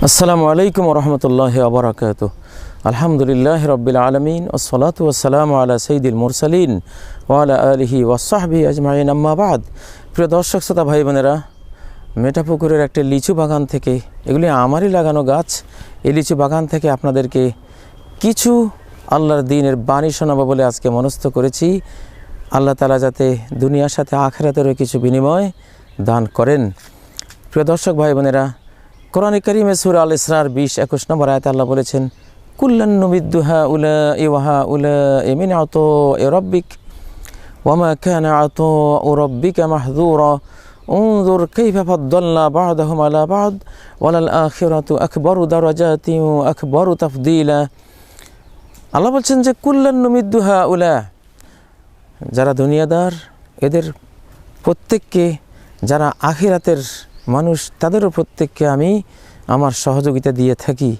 আসসালামু আলাইকুম ওরহমতুল্লাহি ওয়া আলহামদুলিল্লাহি রাব্বিল আলামিন ওয়াসসালাতু ওয়াসসালামু আলা সাইয়্যিদিল মুরসালিন ওয়া আলা আলিহি ওয়া সাহবিহি আজমাইন আম্মা বাদ। প্রিয় দর্শক শ্রোতা ভাই বোনেরা, মেটাপুকুরের একটা লিচু বাগান থেকে, এগুলি আমারই লাগানো গাছ, এই লিচু বাগান থেকে আপনাদেরকে কিছু আল্লাহর দ্বীনের বাণী শোনাবো বলে আজকে মনস্থ করেছি। আল্লাহ তাআলা যাতে দুনিয়ার সাথে আখিরাতেরও কিছু বিনিময় দান করেন। প্রিয় দর্শক ভাই বোনেরা, কোরআনে কারিমে সূরা আল ইসরার 20-21 নম্বর আয়াতে আল্লাহ বলেছেন, কুল্লান নুমিদ্দু হাউলাই ওয়া হাউলাই মিন আতাই রাব্বিক ওয়া মা কানা আতাউ রাব্বিকা মাহযুরা উনজুর কাইফা ফাদ্দালনা বা'দাহুম আলা বা'দ ওয়ালাল আখিরাতু আকবারু দারাজাতিন ওয়া আকবারু তাফদীলা। আল্লাহ বলছেন যে কুল্লান নুমিদ্দু হাউলা, যারা দুনিয়াদার এদের প্রত্যেককে, যারা আখিরাতের মানুষ তাদেরও প্রত্যেককে আমি আমার সহযোগিতা দিয়ে থাকি।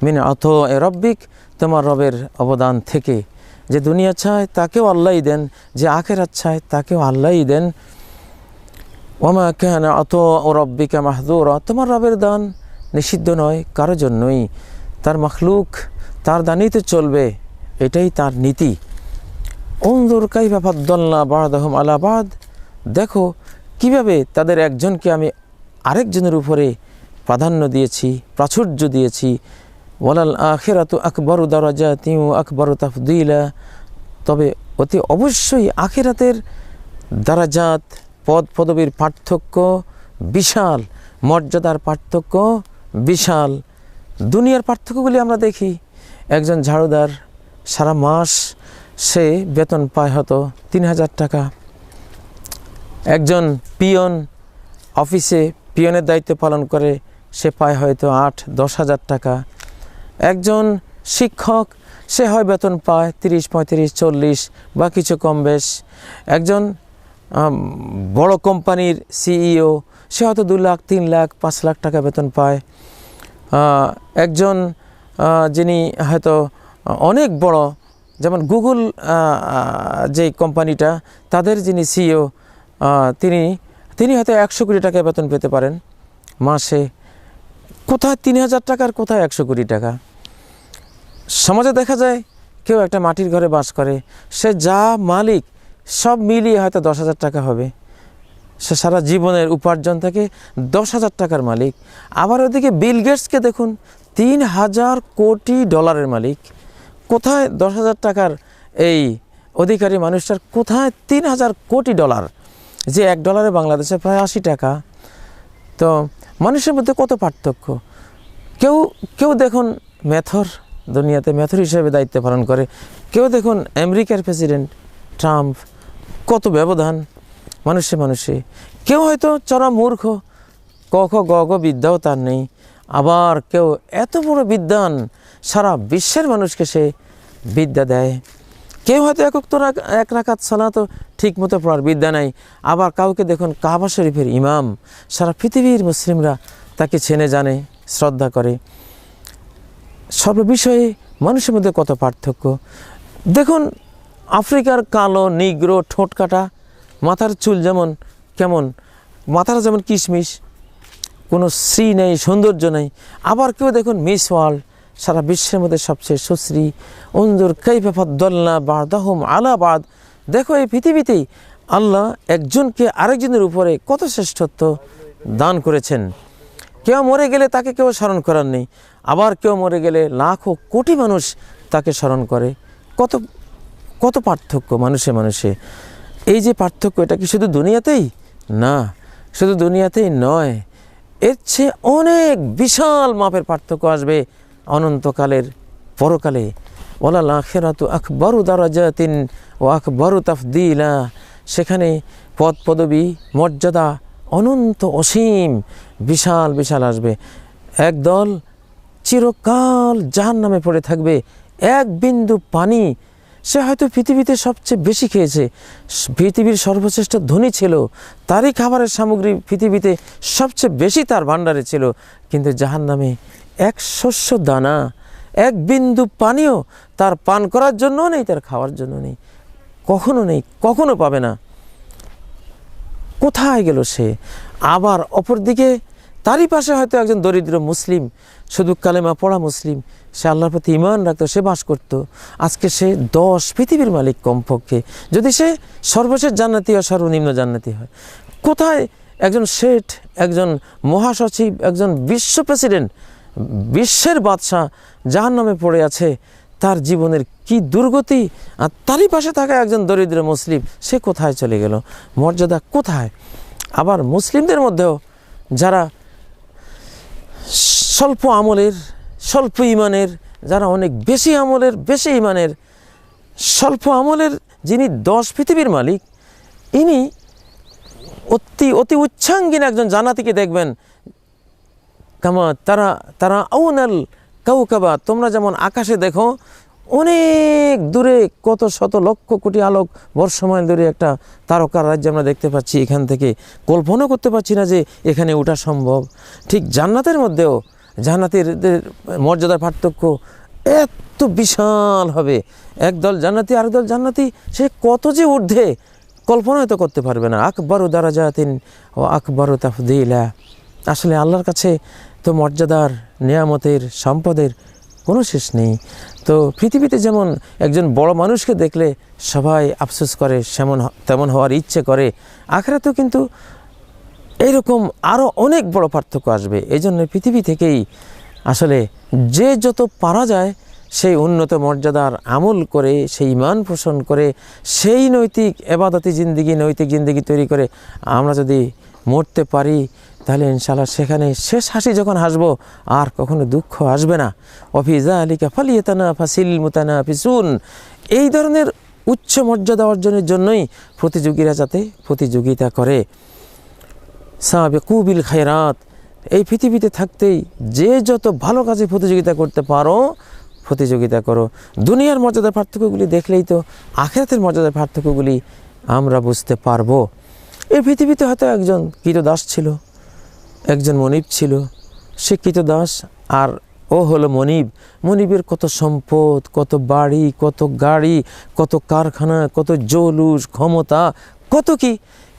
মিন আতাই রাব্বিক, তোমার রবের অবদান থেকে। যে দুনিয়া চায় তাকেও আল্লাহই দেন, যে আখিরাত চায় তাকেও আল্লাহই দেন। ওয়া মা কানা আতাউ রাব্বিকা মাহযুরা, তোমার রবের দান নিষিদ্ধ নয় কারো জন্যই। তার মাখলুক তার দানই তো চলবে, এটাই তার নীতি। উনজুর কাইফা ফাদ্দালনা বা'দাহুম আলা বা'দ, দেখো কিভাবে তাদের একজনকে আমি আরেকজনের উপরে প্রাধান্য দিয়েছি, প্রাচুর্য দিয়েছি। ওয়ালাল আখিরাতু আকবারু দারাজাতিন ওয়া আকবারু তাফদীলা, তবে অতি অবশ্যই আখিরাতের দারাজাত, পদ পদবীর পার্থক্য বিশাল, মর্যাদার পার্থক্য বিশাল। দুনিয়ার পার্থক্যগুলি আমরা দেখি। একজন ঝাড়ুদার সারা মাস সে বেতন পায় হয়তো 3000 টাকা। একজন পিয়ন অফিসে পিয়নের দায়িত্ব পালন করে, সে পায় হয়তো 8-10 হাজার টাকা। একজন শিক্ষক, সে হয় বেতন পায় 30, 35, 40 বা কিছু কম বেশ। একজন বড় কোম্পানির সিইও, সে হয়তো 2 লাখ, 3 লাখ, 5 লাখ টাকা বেতন পায়। একজন যিনি হয়তো অনেক বড়, যেমন গুগল যে কোম্পানিটা, তাদের যিনি সিইও, তিনি হয়তো 100 কোটি টাকা বেতন পেতে পারেন মাসে। কোথায় 3000 টাকার, কোথায় 100 কোটি টাকা। সমাজে দেখা যায় কেউ একটা মাটির ঘরে বাস করে, সে যা মালিক সব মিলিয়ে হয়তো 10,000 টাকা হবে। সে সারা জীবনের উপার্জন থেকে 10,000 টাকার মালিক। আবার ওদিকে বিল গেটসকে দেখুন, 3000 কোটি ডলারের মালিক। কোথায় 10,000 টাকার এই অধিকারী মানুষটার, কোথায় 3000 কোটি ডলার, যে $1 বাংলাদেশে প্রায় 80 টাকা। তো মানুষের মধ্যে কত পার্থক্য। কেউ দেখুন মেথর, দুনিয়াতে মেথর হিসেবে দায়িত্ব পালন করে। কেউ দেখুন আমেরিকার প্রেসিডেন্ট ট্রাম্প, কত ব্যবধান মানুষে। কেউ হয়তো চরম মূর্খ, ক খ গ ঘ বিদ্যাও তার নেই। আবার কেউ এত বড় বিদ্বান, সারা বিশ্বের মানুষকে সে বিদ্যা দেয়। কেউ হয়তো এক রাকাত সালাতও ঠিক মতো পড়ার বিদ্যা নাই। আবার কাউকে দেখুন কাবা শরীফের ইমাম, সারা পৃথিবীর মুসলিমরা তাকে চেনে, জানে, শ্রদ্ধা করে। সর্ববিষয়ে মানুষের মধ্যে কত পার্থক্য দেখুন। আফ্রিকার কালো নিগ্রো, ঠোঁট কাটা, মাথার চুল যেমন কেমন, মাথার যেমন কিশমিশ, কোনো শ্রী নেই, সৌন্দর্য নেই। আবার কেউ দেখুন মিস ওয়ার্ল্ড, সারা বিশ্বের মধ্যে সবচেয়ে সুশ্রী। উনজুর কাইফা ফাদ্দালনা বা'দাহুম আলা বা'দ, দেখো এই পৃথিবীতেই আল্লাহ একজনকে আরেকজনের উপরে কত শ্রেষ্ঠত্ব দান করেছেন। কেউ মরে গেলে তাকে কেউ স্মরণ করার নেই, আবার কেউ মরে গেলে লাখো কোটি মানুষ তাকে স্মরণ করে। কত পার্থক্য মানুষে। এই যে পার্থক্য, এটা কি শুধু দুনিয়াতেই? না, শুধু দুনিয়াতেই নয়, এর চেয়ে অনেক বিশাল মাপের পার্থক্য আসবে অনন্তকালের পরকালে। ওয়ালাল আখিরাতু আকবারু দারাজাতিন ওয়া আকবারু তাফদীলা, সেখানে পদ পদবী মর্যাদা অনন্ত অসীম বিশাল বিশাল আসবে। একদল চিরকাল জাহান্নামে পড়ে থাকবে। এক বিন্দু পানি, সে হয়তো পৃথিবীতে সবচেয়ে বেশি খেয়েছে, পৃথিবীর সর্বশ্রেষ্ঠ ধনী ছিল, তারই খাবারের সামগ্রী পৃথিবীতে সবচেয়ে বেশি তার ভাণ্ডারে ছিল, কিন্তু জাহান্নামে এক শস্য দানা, এক বিন্দু পানিও তার পান করার জন্য নেই, তার খাওয়ার জন্য নেই, কখনো নেই, কখনো পাবে না। কোথায় গেল সে? আবার অপরদিকে তারই পাশে হয়তো একজন দরিদ্র মুসলিম, শুধু কালেমা পড়া মুসলিম, সে আল্লাহর প্রতি ঈমান রাখতো, সে বাস করত। আজকে সে 10 পৃথিবীর মালিক কমপক্ষে, যদি সে সর্বশেষ জান্নাতি বা সর্বনিম্ন জান্নাতি হয়। কোথায় একজন শেঠ, একজন মহাসচিব, একজন বিশ্ব প্রেসিডেন্ট, বিশ্বের বাদশাহ জাহান্নামে পড়ে আছে, তার জীবনের কি দুর্গতি। আর তারই পাশে থাকা একজন দরিদ্র মুসলিম, সে কোথায় চলে গেল, মর্যাদা কোথায়। আবার মুসলিমদের মধ্যেও যারা স্বল্প আমলের, স্বল্প ইমানের, যারা অনেক বেশি আমলের, বেশি ইমানের, স্বল্প আমলের যিনি 10 পৃথিবীর মালিক, ইনি অতি উচ্চাঙ্গীন একজন জান্নাতীকে দেখবেন, কামা তারা আউনাল কাউকাবা, তোমরা যেমন আকাশে দেখো অনেক দূরে কত শত লক্ষ কোটি আলোক বর্ষমাইল দূরে একটা তারকার রাজ্য আমরা দেখতে পাচ্ছি, এখান থেকে কল্পনা করতে পারছি না যে এখানে ওঠা সম্ভব। ঠিক জান্নাতের মধ্যেও জান্নাতীদের মর্যাদার পার্থক্য এত বিশাল হবে। একদল জান্নাতি আরেকদল জান্নাতি, সে কত যে ঊর্ধ্বে কল্পনা তো করতে পারবে না। আকবরু দারাজাতিন ও আকবরু তাফদীলা। আসলে আল্লাহর কাছে তো মর্যাদার, নিয়ামতের, সম্পদের কোনো শেষ নেই। তো পৃথিবীতে যেমন একজন বড় মানুষকে দেখলে সবাই আফসোস করে, তেমন হওয়ার ইচ্ছে করে, আখিরাতেও কিন্তু এইরকম আরও অনেক বড় পার্থক্য আসবে। এই জন্য পৃথিবী থেকেই আসলে যে যত পারা যায় সেই উন্নত মর্যাদার আমল করে, সেই ঈমান পোষণ করে, সেই নৈতিক এবাদতি জিন্দিগি, নৈতিক জিন্দিগি তৈরি করে আমরা যদি মরতে পারি, তাহলে ইনশাআল্লাহ সেখানে শেষ হাসি যখন হাসবো আর কখনো দুঃখ আসবে না। ওয়াফি যালিকা ফালিয়াতানাফাসিল মুতানাফিসুন। এই ধরনের উচ্চ মর্যাদা অর্জনের জন্যই প্রতিযোগীরা যাতে প্রতিযোগিতা করে। সাবিকু বিল খায়রাত। এই পৃথিবীতে থাকতেই যে যত ভালো কাজে প্রতিযোগিতা করতে পারো প্রতিযোগিতা করো। দুনিয়ার মর্যাদার পার্থক্যগুলি দেখলেই তো আখিরাতের মর্যাদার পার্থক্যগুলি আমরা বুঝতে পারবো। এই পৃথিবীতে হয়তো একজন কৃতদাস ছিল, একজন মনিব ছিল, সে কৃতদাস আর ও হলো মনিব। মনিবের কত সম্পদ, কত বাড়ি, কত গাড়ি, কত কারখানা, কত জৌলুস, ক্ষমতা, কত কি।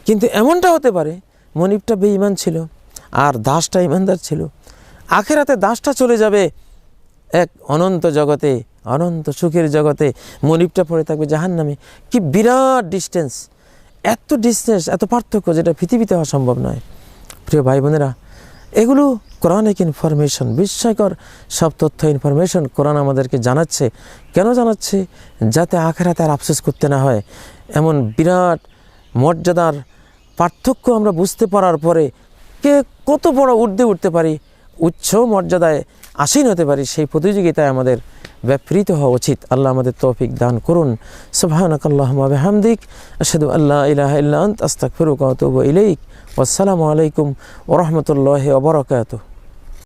কিন্তু এমনটা হতে পারে মনিবটা বেঈমান ছিল আর দাসটা ইমানদার ছিল। আখিরাতে দাসটা চলে যাবে এক অনন্ত জগতে, অনন্ত সুখের জগতে, মনিবটা পড়ে থাকবে জাহান্নামে। কি বিরাট ডিস্টেন্স, এত ডিস্টেন্স, এত পার্থক্য, যেটা পৃথিবীতে হওয়া সম্ভব নয়। প্রিয় ভাই বোনেরা, এগুলো কোরআনিক ইনফরমেশন, বিস্ময়কর সব তথ্য ইনফরমেশন কোরআন আমাদেরকে জানাচ্ছে। কেন জানাচ্ছে? যাতে আখিরাতে আর আফসোস করতে না হয়। এমন বিরাট মর্যাদার পার্থক্য আমরা বুঝতে পারার পরে কে কত বড় ঊর্ধ্বে উঠতে পারি, উচ্চ মর্যাদায় আসীন হতে পারি, সেই প্রতিযোগিতায় আমাদের ব্যাপৃত হওয়া উচিত। আল্লাহ আমাদের তৌফিক দান করুন। সুবহানাকাল্লাহুম্মা ওয়া বিহামদিক, আশহাদু আল্লা ইলাহা ইল্লা আনতা, আস্তাগফিরুকা ওয়া আতুবু ইলাইক। ওয়াসসালামু আলাইকুম ওয়া রাহমাতুল্লাহি ওয়া বারাকাতুহু।